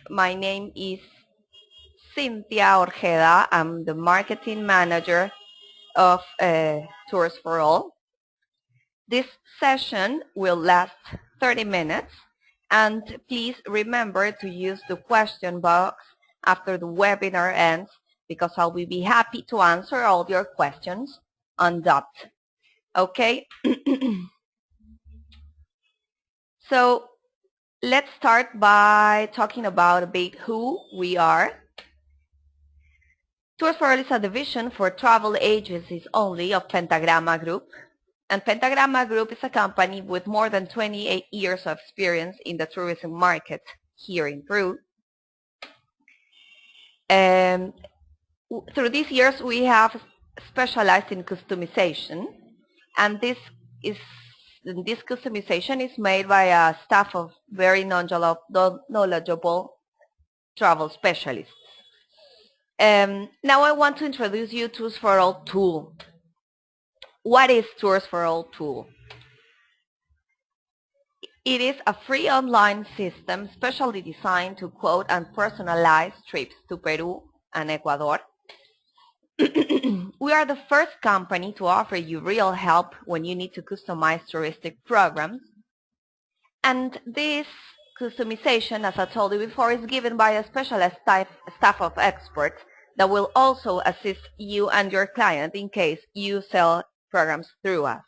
My name is Cynthia Orjeda. I'm the marketing manager of Tours4All. This session will last 30 minutes, and please remember to use the question box after the webinar ends, because I will be happy to answer all your questions on dot. Okay? So let's start by talking about a bit who we are. Tours4All is a division for travel agencies only of Pentagrama Group. And Pentagrama Group is a company with more than 28 years of experience in the tourism market here in Peru. Through these years, we have specialized in customization, and this customization is made by a staff of very knowledgeable travel specialists. Now I want to introduce you to Tours4All tool. What is Tours4All tool? It is a free online system specially designed to quote and personalize trips to Peru and Ecuador. We are the first company to offer you real help when you need to customize touristic programs. And this customization, as I told you before, is given by a specialized staff of experts that will also assist you and your client in case you sell programs through us.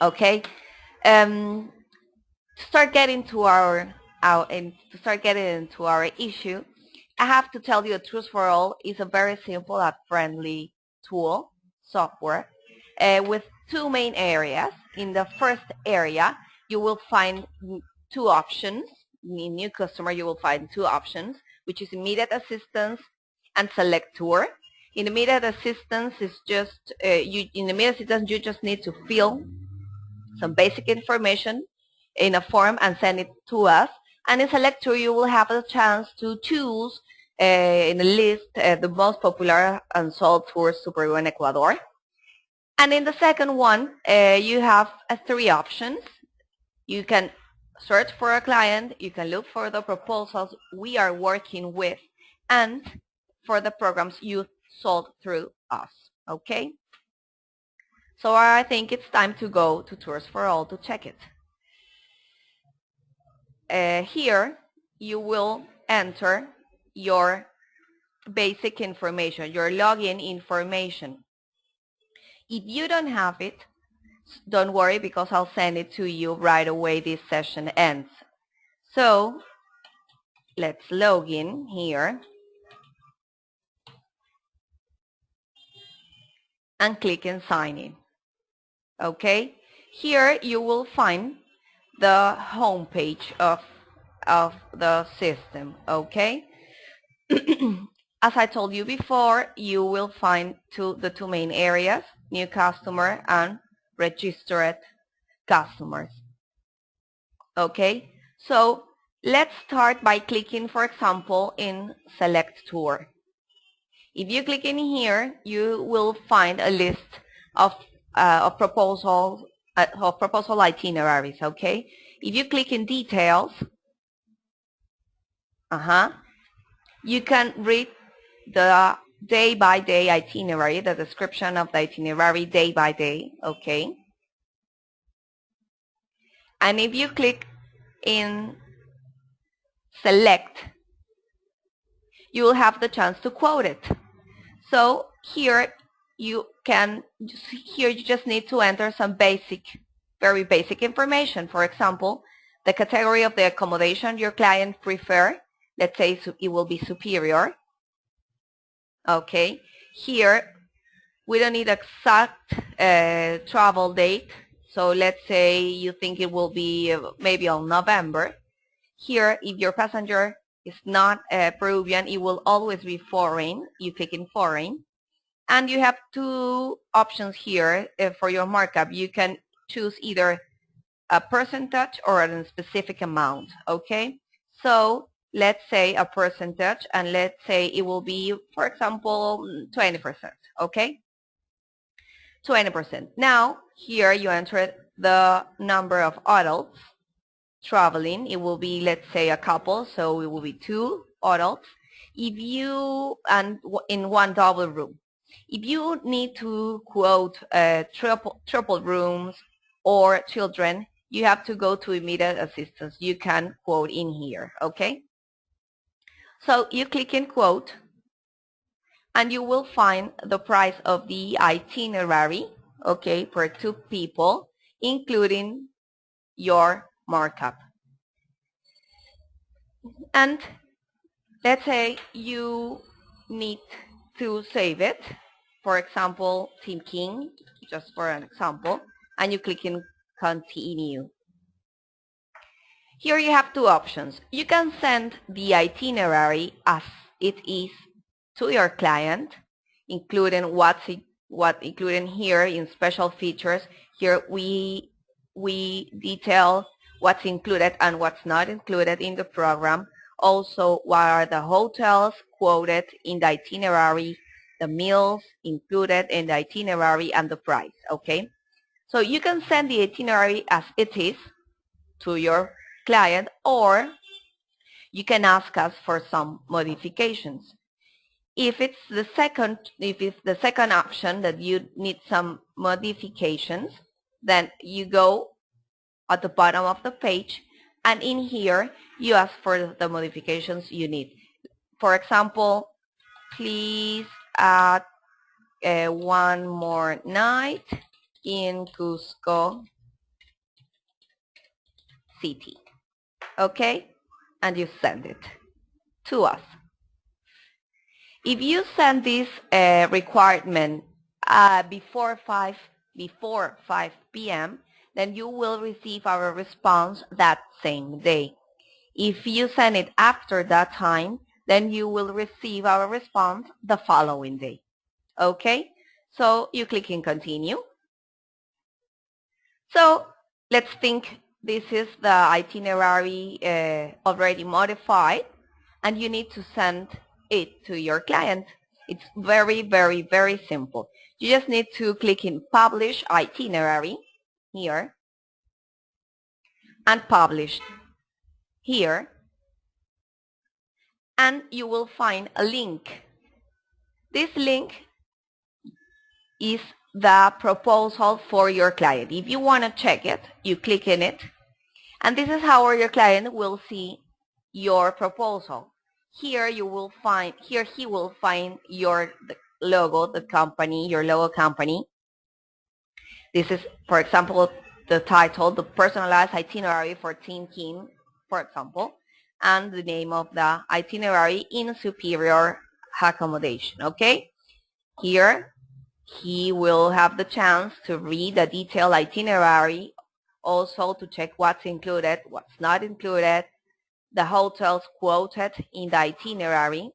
Okay? To start getting into our issue, I have to tell you that Tours4All is a very simple and friendly tool, software, with two main areas. In the first area, you will find two options. In new customer, you will find two options, which is immediate assistance and select tour. In immediate assistance is just you just need to fill some basic information in a form and send it to us. And in select tour, you will have a chance to choose in a list the most popular and sold tours to Peru and Ecuador. And in the second one, you have three options. You can search for a client, you can look for the proposals we are working with, and for the programs you sold through us. Okay? So I think it's time to go to Tours4All to check it. Here you will enter your basic information, your login information. If you don't have it, don't worry, because I'll send it to you right away this session ends. So let's log in here and click in sign in. Okay, here you will find the home page of the system. Okay. As I told you before, you will find the two main areas, new customer and registered customers. Okay, so let's start by clicking, for example, in select tour. If you click in here, you will find a list of proposal itineraries. Okay, if you click in details, you can read the day-by-day itinerary, the description of the itinerary day by day. Okay, and if you click in select, you will have the chance to quote it. So here you just need to enter some very basic information. For example, the category of the accommodation your client prefer. Let's say it will be superior. Okay, here we don't need exact travel date. So let's say you think it will be maybe on November. Here, if your passenger is not Peruvian, it will always be foreign. You click in foreign. And you have two options here for your markup. You can choose either a percentage or a specific amount. Okay, so let's say a percentage, and let's say it will be, for example, 20%. Okay, 20%. Now here you enter the number of adults traveling, it will be, let's say, a couple, so it will be 2 adults. If you, and in one double room. If you need to quote triple rooms or children, you have to go to immediate assistance. You can quote in here, okay? So you click in quote, and you will find the price of the itinerary, okay, for 2 people, including your markup. And let's say you need to save it, for example, Team King, just for an example, and you click in continue. Here you have 2 options. You can send the itinerary as it is to your client, including including here in special features. Here we detail what's included and what's not included in the program. Also, what are the hotels quoted in the itinerary, the meals included in the itinerary, and the price, okay? So you can send the itinerary as it is to your client, or you can ask us for some modifications. If it's the second option that you need some modifications, then you go at the bottom of the page, and in here you ask for the modifications you need. For example, please add one more night in Cusco City, okay? And you send it to us. If you send this requirement before 5 p.m., then you will receive our response that same day. If you send it after that time, then you will receive our response the following day. Okay? So you click in continue. So let's think this is the itinerary already modified, and you need to send it to your client. It's very, very, very simple. You just need to click in publish itinerary here and publish here, and you will find a link. This link is the proposal for your client. If you want to check it, you click in it, and this is how your client will see your proposal. Here he will find your logo, the company, your logo company. This is, for example, the title, the personalized itinerary for Team King, for example, and the name of the itinerary in superior accommodation, okay? Here he will have the chance to read the detailed itinerary, also to check what's included, what's not included, the hotels quoted in the itinerary,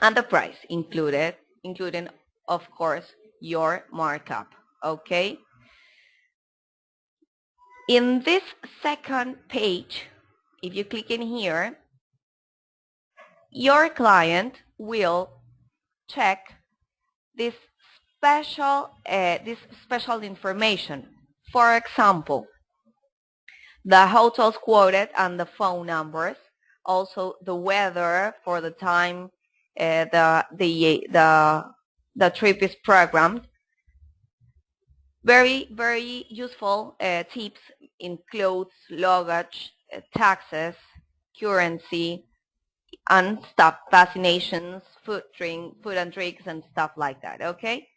and the price included, including, of course, your markup, okay? In this second page, if you click in here, your client will check this special information. For example, the hotels quoted and the phone numbers, also the weather for the time the trip is programmed. Very, very useful tips in clothes, luggage, taxes, currency, and stuff, vaccinations, food and drinks, and stuff like that, okay?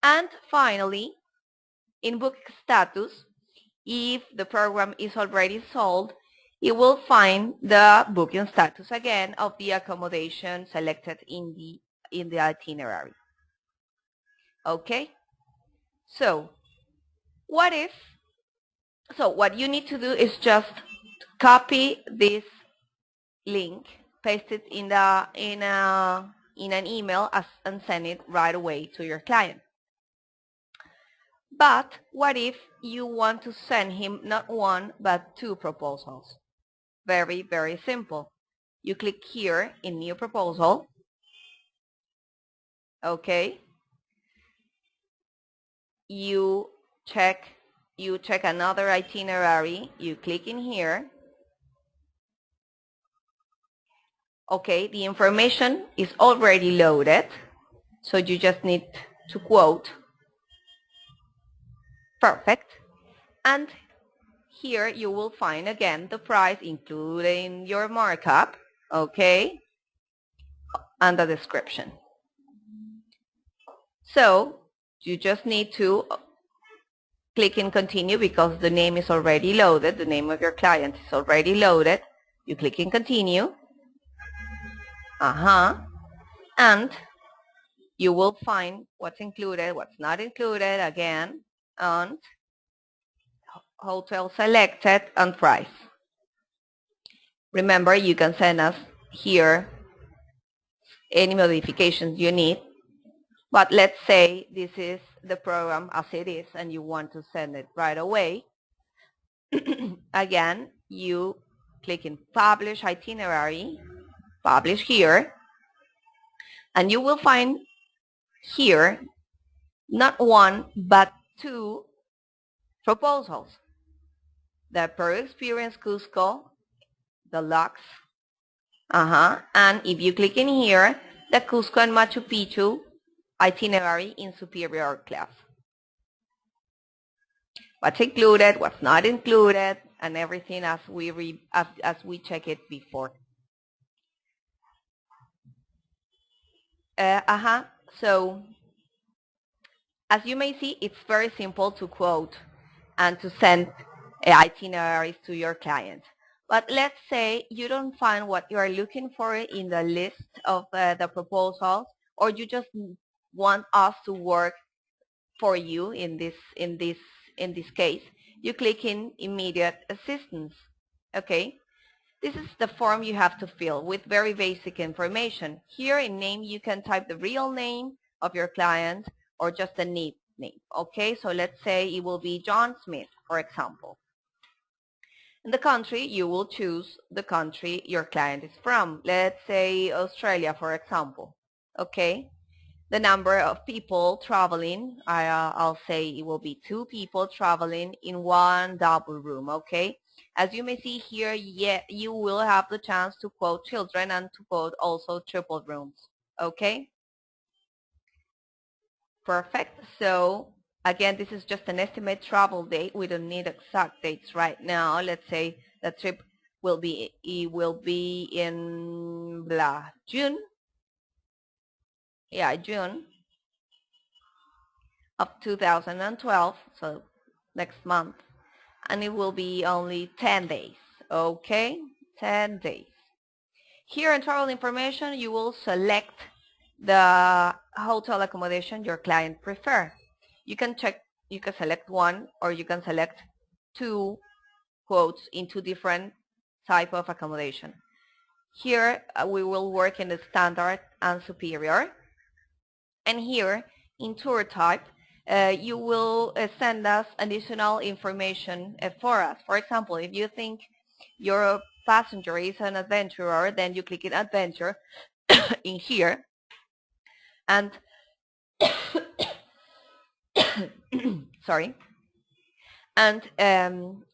And finally, in book status, if the program is already sold, it will find the booking status again of the accommodation selected in the itinerary. Okay? So what you need to do is just copy this link, paste it in an email and send it right away to your client. But what if you want to send him not one but 2 proposals? Very, very simple. You click here in new proposal. Okay. You check you check another itinerary, you click in here. Okay, the information is already loaded, so you just need to quote. Perfect. And here you will find again the price including your markup, okay, and the description. So you just need to click in continue because the name is already loaded, the name of your client is already loaded. You click in continue. And you will find what's included, what's not included again, and hotel selected and price. Remember, you can send us here any modifications you need, but let's say this is the program as it is and you want to send it right away. Again, you click in publish itinerary, publish here, and you will find here not one but two proposals. The Peru Experience Cusco Deluxe, and if you click in here, the Cusco and Machu Picchu itinerary in superior class. What's included, what's not included, and everything as we check it before. So as you may see, it's very simple to quote and to send itineraries to your client. But let's say you don't find what you are looking for in the list of the proposals, or you just want us to work for you in this case. You click in immediate assistance. Okay, this is the form you have to fill with very basic information. Here in name you can type the real name of your client or just a name. Okay, so let's say it will be John Smith, for example. In the country, you will choose the country your client is from. Let's say Australia, for example. Okay, the number of people traveling, I'll say it will be 2 people traveling in one double room. Okay, as you may see here, you will have the chance to quote children and to quote also triple rooms. Okay, perfect. So again, this is just an estimate travel date. We don't need exact dates right now. Let's say the trip will be in June. Yeah, June of 2012, so next month, and it will be only 10 days. Okay, 10 days. Here in travel information, you will select the hotel accommodation your client prefer. You can select one, or you can select 2 quotes in 2 different type of accommodation. Here we will work in the standard and superior. And here in tour type, you will send us additional information for us. For example, if you think your passenger is an adventurer, then you click in adventure in here, and sorry, and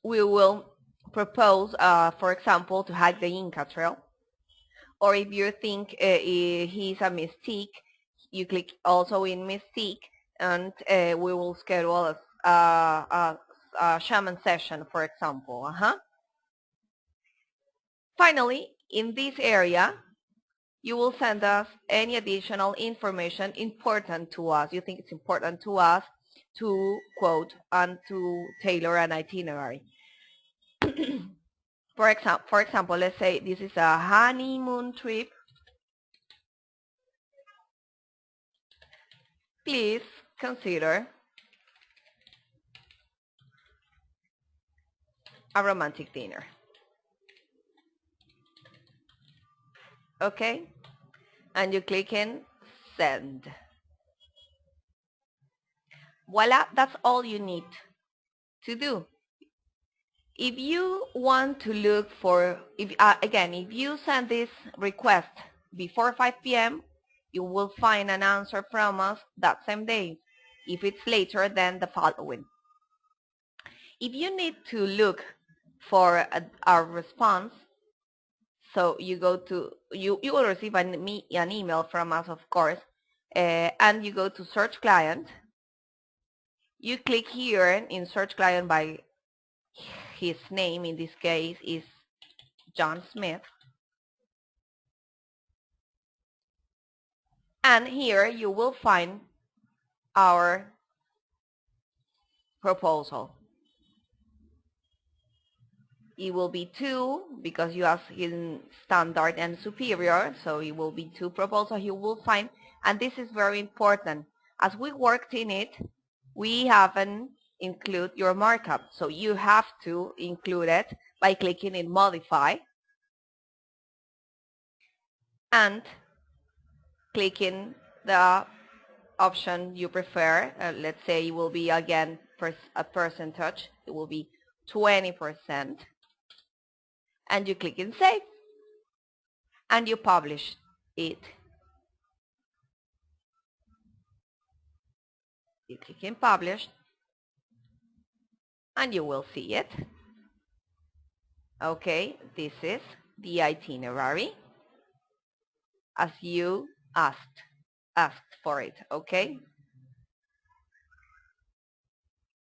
we will propose, for example, to hike the Inca Trail. Or if you think he's a mystique, you click also in mystique, and we will schedule a shaman session, for example. Finally, in this area, you will send us any additional information important to us. You think it's important to us to quote and to tailor an itinerary. For example, let's say this is a honeymoon trip. Please consider a romantic dinner. Okay, and you click in send. Voila, that's all you need to do. If you want to look for, if you send this request before 5 p.m., you will find an answer from us that same day. If it's later, then the following. If you need to look for our response, so you go to, you will receive an email from us, of course, and you go to search client. You click here in search client by his name, in this case is John Smith. And here you will find our proposal. It will be 2 because you ask in standard and superior, so it will be 2 proposals you will find. And this is very important. As we worked in it, we haven't include your markup, so you have to include it by clicking in modify and clicking the option you prefer. Let's say it will be again a percentage. It will be 20%, and you click in save and you publish it. You click in publish and you will see it. Okay, this is the itinerary as you asked for it. Okay,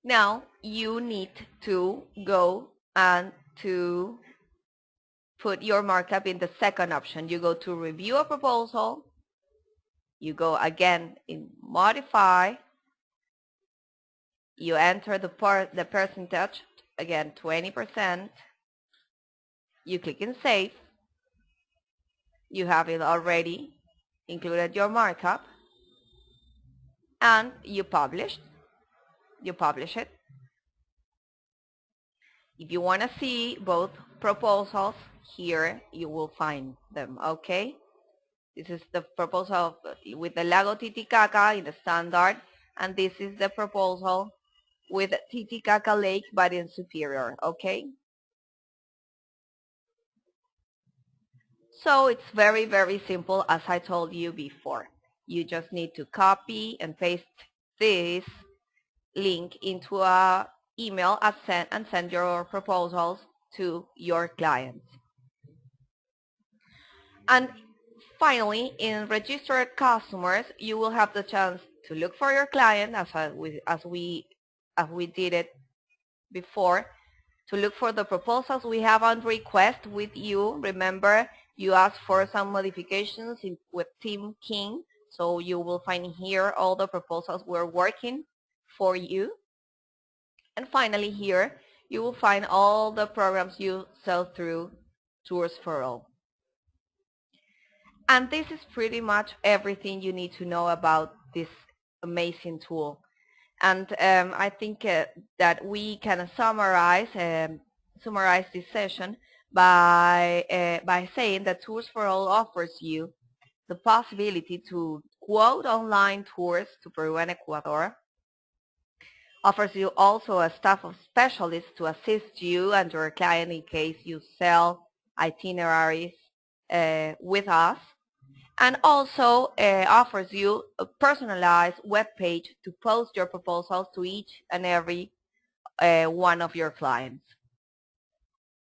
now you need to go and to put your markup in the second option. You go to review a proposal, you go again in modify, you enter the percentage, again 20%, you click in save, you have it already included your markup, and you publish it. If you want to see both proposals, here you will find them. Okay, this is the proposal with the Lago Titicaca in the standard, and this is the proposal with Titicaca Lake but in superior. Okay, so it's very, very simple, as I told you before. You just need to copy and paste this link into a email and send your proposals to your clients. And finally, in registered customers, you will have the chance to look for your client as we did it before, to look for the proposals we have on request with you. Remember, you asked for some modifications with Team King, so you will find here all the proposals we're working for you. And finally here, you will find all the programs you sell through Tours4All. And this is pretty much everything you need to know about this amazing tool. And I think that we can summarize this session by saying that Tours4All offers you the possibility to quote online tours to Peru and Ecuador, offers you also a staff of specialists to assist you and your client in case you sell itineraries with us, and also offers you a personalized web page to post your proposals to each and every one of your clients.